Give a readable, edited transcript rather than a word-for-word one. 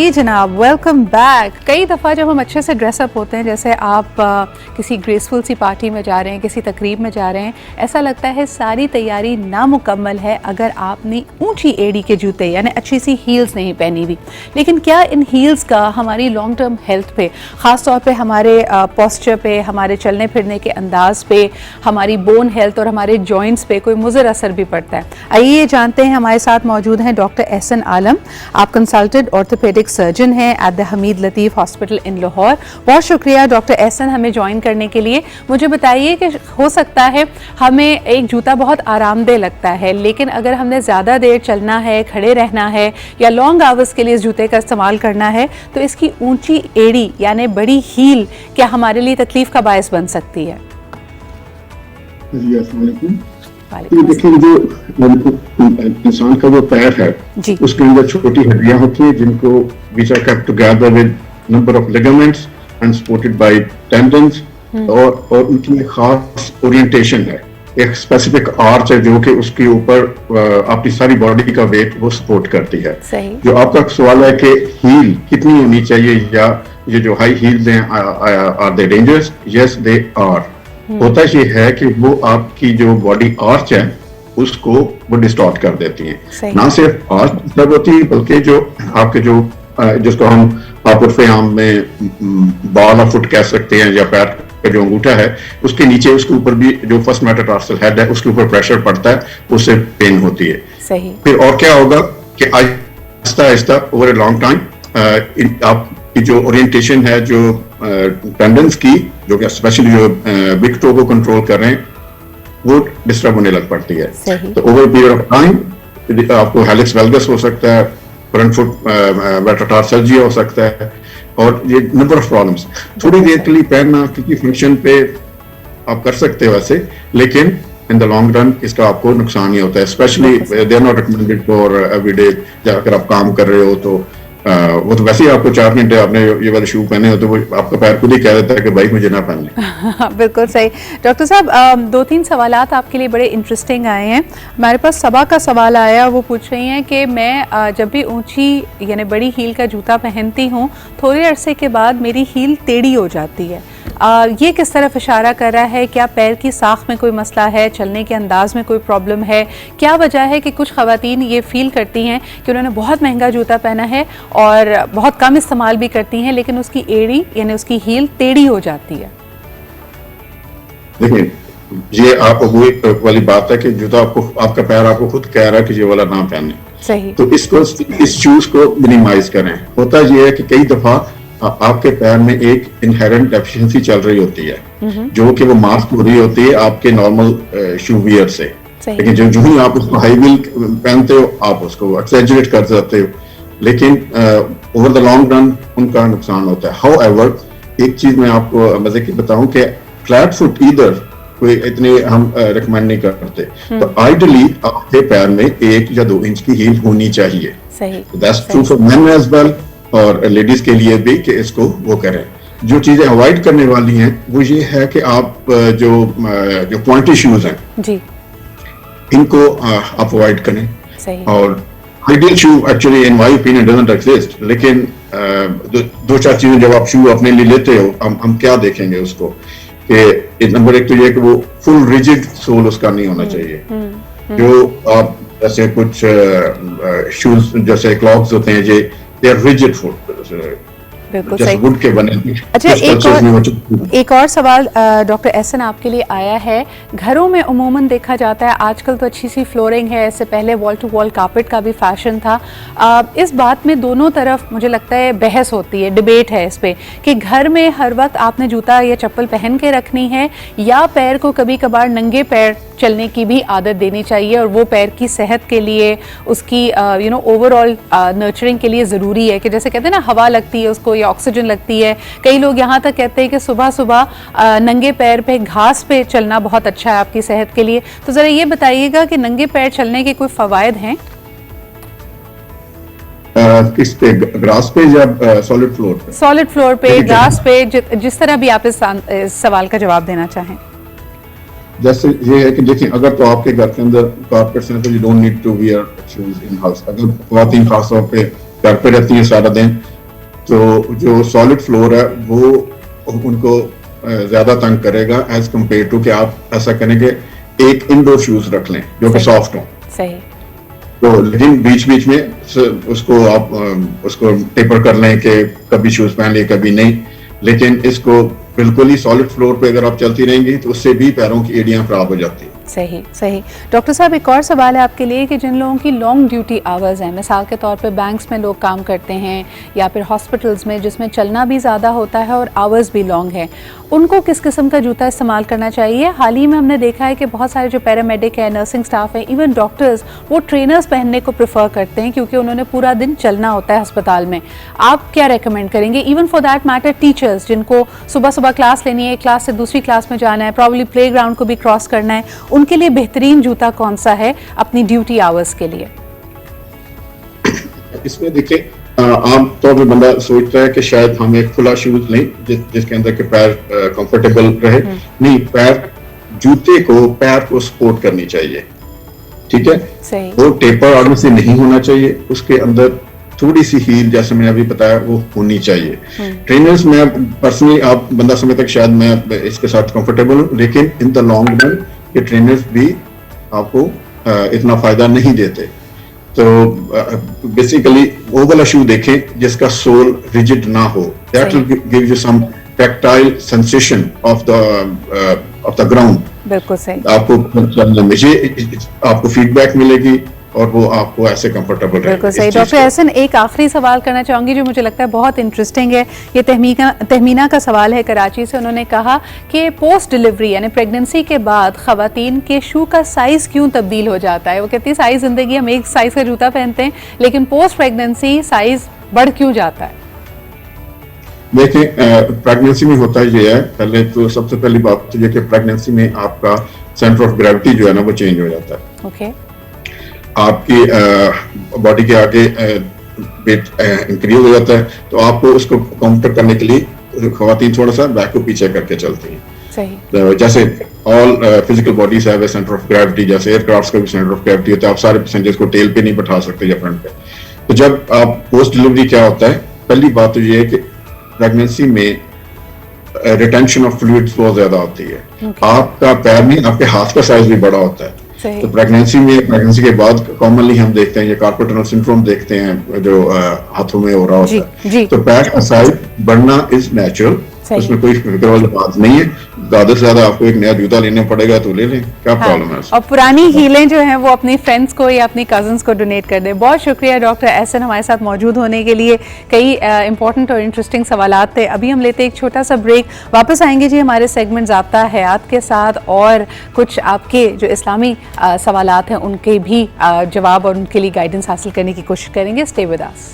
जी जनाब, welcome back. कई दफ़ा जब हम अच्छे से ड्रेसअप होते हैं, जैसे आप किसी ग्रेसफुल सी पार्टी में जा रहे हैं, किसी तकरीब में जा रहे हैं, ऐसा लगता है सारी तैयारी नामुकम्मल है अगर आपने ऊंची एड़ी के जूते यानी अच्छी सी हील्स नहीं पहनी हुई। लेकिन क्या इन हील्स का हमारी लॉन्ग टर्म हेल्थ पे, ख़ास तौर पे हमारे पोस्चर पे, हमारे चलने फिरने के अंदाज पे, हमारी बोन हेल्थ और हमारे जॉइंट्स पे कोई मुज़र असर भी पड़ता है? आइए जानते हैं। हमारे साथ मौजूद हैं डॉक्टर एहसन आलम। आप कंसल्टेंट ऑर्थोपेडिक सर्जन हैं at the Hamid Latif hospital in Lahore. बहुत शुक्रिया डॉक्टर एहसन हमें ज्वाइन करने के लिए। मुझे बताइए कि हो सकता है हमें एक जूता बहुत आरामदेह लगता है, लेकिन अगर हमने ज़्यादा देर चलना है, खड़े रहना है या लॉन्ग आवर्स के लिए इस जूते का इस्तेमाल करना है, तो इसकी ऊंची एड़ी यानी बड़ी हील क्या हमारे लिए तकलीफ का बायस बन सकती है? जी अस्सलाम वालेकुम। ये देखिए, जो इंसान का जो पैर है उसके अंदर छोटी हड्डियां होती हैं जिनको which are kept together with number of ligaments and supported by tendons, और उनकी एक खास ओरिएंटेशन है, एक स्पेसिफिक आर्च है जो कि उसके ऊपर आपकी सारी बॉडी का वेट वो सपोर्ट करती है। जो आपका सवाल है कि हील कितनी होनी चाहिए या ये जो हाई हील्स हैं are they dangerous? Yes they are. होता ये है कि वो आपकी जो बॉडी आर्च है उसको वो डिस्टॉर्ट कर देती हैं। ना सिर्फ आर्च डिस्टर्ब होती है बल्कि जो आपके जो जिसको हम उर्फे आम में बॉल ऑफ फुट कह सकते हैं या पैर का जो अंगूठा है उसके नीचे, उसके ऊपर भी जो फर्स्ट मेटाटार्सल हेड है उसके ऊपर प्रेशर पड़ता है, उससे पेन होती है। सही। फिर और क्या होगा कि Aahista Aahista over a long time आपकी जो ओरिएंटेशन है, जो टेंडेंस की, जो कि स्पेशली जो बिग टो को कंट्रोल कर रहे हैं, वो डिस्टर्ब होने लग पड़ती है। तो ओवर पीरियड ऑफ टाइम आपको हेलिक्स वेल्गस हो सकता है, फ्रंट फुट मेटाटार्सल्जिया हो सकता है, और ये नंबर ऑफ प्रॉब्लम्स। थोड़ी देर के लिए पैरना किसी फंक्शन पे आप कर सकते हो वैसे, लेकिन इन द लॉन्ग रन इसका आपको नुकसान ही होता है। Especially they are not recommended for everyday. अगर आप काम कर रहे हो तो वो तो वैसे ही आपको 4 घंटे आपने ये वाले शू पहने हो तो वो आपका पैर खुद ही कह देता है कि भाई मुझे ना पहनने। बिल्कुल सही। डॉक्टर साहब, 2-3 सवालात आपके लिए बड़े इंटरेस्टिंग आए हैं। हमारे पास सबा का सवाल आया, वो पूछ रही हैं कि मैं जब भी ऊंची यानी बड़ी हील का जूता पहनती हूँ, थोड़े अरसे के बाद मेरी हील टेढ़ी हो जाती है। ये किस तरफ इशारा कर रहा है? क्या पैर की साख में कोई मसला है, चलने के अंदाज में कोई प्रॉब्लम है? क्या वजह है कि कुछ ख़वातीन ये फील करती हैं कि उन्होंने बहुत महंगा जूता पहना है और बहुत कम इस्तेमाल भी करती हैं, लेकिन उसकी एड़ी यानी उसकी हील टेढ़ी हो जाती है? देखिए, ये आप वो वाली बात है कि जूता आपका पैर आपको खुद कह रहा है कि ये वाला ना पहने। सही। तो इस चूज को मिनिमाइज करें। होता ये है कि कई दफा आपके पैर में एक इनहेरेंट डेफिशिएंसी चल रही होती है जो कि वो मास्क हो रही होती है आपके नॉर्मल शू वियर से, लेकिन जो ही आप उसको हाई वील पहनते हो आप उसको एक्सेजरेट कर देते हो, लेकिन ओवर द लॉन्ग रन उनका नुकसान होता है। हाउएवर, एक चीज मैं आपको मजे की बताऊं कि फ्लैट फुट ईदर कोई इतने हम रिकमेंड नहीं करते। तो आइडियली आपके पैर में 1 या 2 इंच की हील होनी चाहिए। That's true for men as well, और लेडीज के लिए भी कि इसको वो करें। जो चीजें अवॉइड करने वाली हैं वो ये है कि आप जो क्वांटिटी शूज हैं जी, इनको आप अवॉइड करें। सही। और ideal shoe actually in my opinion doesn't exist, लेकिन 2-4 चीजें जब आप शू अपने लिए लेते हो, हम क्या देखेंगे उसको कि नंबर 1 तो ये कि वो फुल रिजिड सोल उसका नहीं होना चाहिए। जो आप जैसे कुछ शूज जैसे क्लॉग्स होते हैं, ये they are rigid foot, बिल्कुल सही। वुड के बने। अच्छा, एक और सवाल डॉक्टर एहसन आपके लिए आया है। घरों में उमूमन देखा जाता है आजकल तो अच्छी सी फ्लोरिंग है, इससे पहले वॉल टू वॉल कारपेट का भी फैशन था। इस बात में दोनों तरफ मुझे लगता है बहस होती है, डिबेट है इस पे कि घर में हर वक्त आपने जूता या चप्पल पहन के रखनी है या पैर को कभी कभार नंगे पैर चलने की भी आदत देनी चाहिए, और वो पैर की सेहत के लिए, उसकी ओवरऑल नर्चरिंग के लिए ज़रूरी है कि जैसे कहते हैं ना हवा लगती है उसको या ऑक्सीजन लगती है। कई लोग यहाँ तक कहते हैं कि सुबह सुबह नंगे पैर पे घास पे चलना बहुत अच्छा है आपकी सेहत के लिए। तो ज़रा ये बताइएगा कि नंगे पैर चलने के कोई फ़वायद हैं? किस पे, ग्रास पे या सॉलिड फ्लोर पे? सॉलिड फ्लोर पे, ग्रास पे, जिस तरह भी आप इस सवाल का जवाब देना चाहें। जैसे ये है कि देखिए, अगर तो आपके घर के अंदर कारपेट्स हैं तो you don't need to wear shoes in house. अगर ख़वातीन खास तौर पे घर पे रहती हैं सारा दिन तो जो सॉलिड फ्लोर है वो उनको ज्यादा तंग करेगा एज कम्पेयर टू कि आप ऐसा करेंगे एक इंडोर शूज रख लें जो कि सॉफ्ट हो। सही। तो लेकिन बीच बीच में उसको आप उसको टेपर कर लें कि कभी शूज पहन लिए कभी नहीं, लेकिन इसको बिल्कुल ही सॉलिड फ्लोर पे अगर आप चलती रहेंगी तो उससे भी पैरों की एड़ियां खराब हो जाती है। सही सही। डॉक्टर साहब एक और सवाल है आपके लिए कि जिन लोगों की लॉन्ग ड्यूटी आवर्स हैं, मिसाल के तौर पे बैंक्स में लोग काम करते हैं या फिर हॉस्पिटल्स में जिसमें चलना भी ज़्यादा होता है और आवर्स भी लॉन्ग है, उनको किस किस्म का जूता इस्तेमाल करना चाहिए? हाल ही में हमने देखा है कि बहुत सारे जो पैरामेडिक है, नर्सिंग स्टाफ है, इवन डॉक्टर्स वो ट्रेनर्स पहनने को प्रेफर करते हैं क्योंकि उन्होंने पूरा दिन चलना होता है अस्पताल में। आप क्या रेकमेंड करेंगे? Even for that matter teachers जिनको सुबह सुबह क्लास लेनी है, एक क्लास से दूसरी क्लास में जाना है, प्रॉब्ली प्ले ग्राउंड को भी क्रॉस करना है, उनके लिए बेहतरीन जूता कौन सा है अपनी ड्यूटी आवर्स के लिए? इसमें देखिए आम तौर पे बंदा सोचता है कि शायद हम एक खुला शूज लें जिसके अंदर के पैर कंफर्टेबल रहे। नहीं, जूते को पैर को सपोर्ट करनी चाहिए, ठीक है? सही। वो टेपर आगे से नहीं होना चाहिए, उसके अंदर थोड़ी सी हील जैसे मैंने अभी बताया वो होनी चाहिए। ट्रेनर्स में पर्सनली आप बंदा समझता है कि शायद मैं इसके साथ कंफर्टेबल हूँ, लेकिन इन द लॉन्ग रन ये ट्रेनर्स भी आपको इतना फायदा नहीं देते। तो बेसिकली वो वाला शू देखें जिसका सोल रिजिड ना हो, that will give you some tactile sensation of the ground. बिल्कुल सही। आपको फीडबैक मिलेगी और वो आपको ऐसे कंफर्टेबल रहेगा। बिल्कुल सही। डॉक्टर एहसन, एक आखिरी सवाल करना चाहूंगी जो मुझे लगता है बहुत इंटरेस्टिंग है। ये तहमीना का सवाल है कराची से। उन्होंने कहा कि पोस्ट डिलीवरी यानी प्रेगनेंसी के बाद खवातीन के शू का साइज क्यों तब्दील हो जाता है? वो कहती है सारी जिंदगी हम एक साइज का जूता पहनते हैं लेकिन पोस्ट प्रेगनेंसी साइज बढ़ क्यों जाता है? देखिए प्रेगनेंसी में होता ये है, पहले तो सबसे पहली बात तो ये कि प्रेगनेंसी में आपका सेंटर ऑफ ग्रेविटी जो है ना वो चेंज हो जाता है। ओके। आपकी बॉडी के आगे वेट इंक्रीज हो जाता है, तो आपको उसको काउंटर करने के लिए खवातीन थोड़ा सा बैक को पीछे करके चलती हैं। सही। तो जैसे all physical bodies have a centre of gravity, जैसे एयरक्राफ्ट का भी सेंटर ऑफ ग्रेविटी होता है, आप सारे पैसेंजर्स को टेल पे नहीं बैठा सकते या फ्रंट पे। तो जब आप पोस्ट डिलीवरी क्या होता है, पहली बात तो ये है कि प्रेगनेंसी में रिटेंशन ऑफ फ्लूइड्स बहुत ज्यादा होती है। आपका पैर नहीं, आपके हाथ का साइज भी बड़ा होता है। तो प्रेगनेंसी के बाद कॉमनली हम देखते हैं ये कार्पल टनल सिंड्रोम देखते हैं जो हाथों में हो रहा होता है। तो पैर का साइज बढ़ना इज नेचुरल, उसमें कोई फिक्र वाली बात नहीं है। ज्यादा से ज्यादा आपको एक नया जूता लेना पड़ेगा तो ले लें, क्या प्रॉब्लम है? और पुरानी हीलें जो हैं वो अपनी फ्रेंड्स को या अपनी कजन्स को डोनेट कर दें। बहुत शुक्रिया डॉक्टर एहसन हमारे साथ मौजूद होने के लिए। कई इंपॉर्टेंट और इंटरेस्टिंग सवालात थे। अभी हम लेते हैं एक छोटा सा ब्रेक, वापस आएंगे जी हमारे सेगमेंट ज़ाब्ता हयात के साथ और कुछ आपके जो इस्लामी सवालात हैं उनके भी जवाब और उनके लिए गाइडेंस हासिल करने की कोशिश करेंगे। Stay with us.